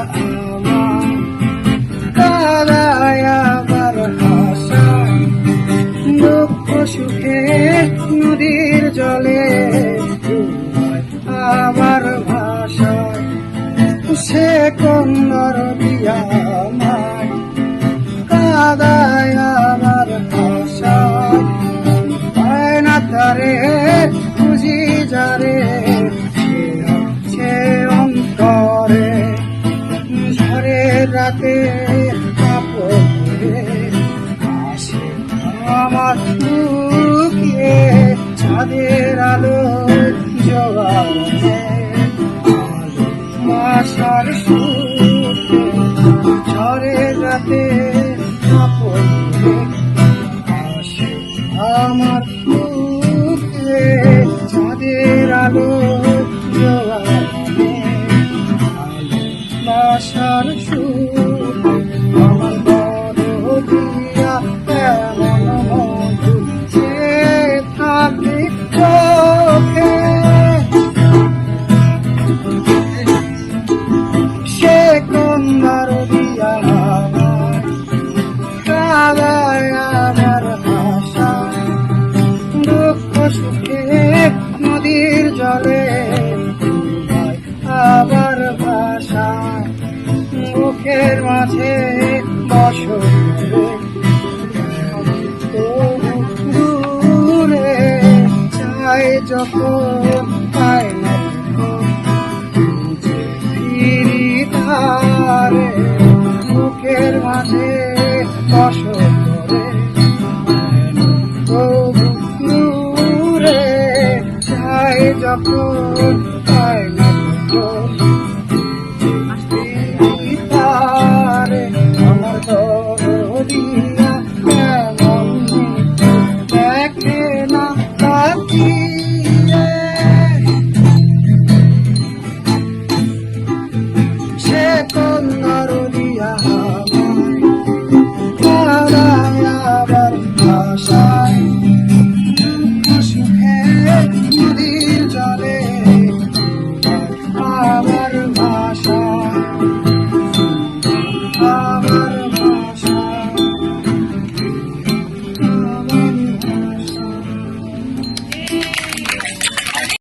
আমার কাদায় আবার হাসায় দুঃখ সুখে নদীর জলে আবার ভাষায় সে কন্যার দিয়া আমার কাদায় আবার ভাষায় পায় না তারে খুঁজি যারে সে অন্তরে ঝড়ের রাতে কাপড়ে আসে আমার বুকে চাঁদের আলো জোগাড়ে আলো আশার সুখে ঝড়ের রাতে কাপড়ে আসে আমার বুকে চাঁদের আলো জোগাড়ে আলো আশার সুখে আমার বড় দিয়া এমন মধু সে থাকে চোখে সে কন্যার দিয়া আমার কাদায় আমার ভাষায় দুঃখ সুখে নদীর জলে আবার ভাষায় মুখের মাঝে বসরে দূরে চাই যখন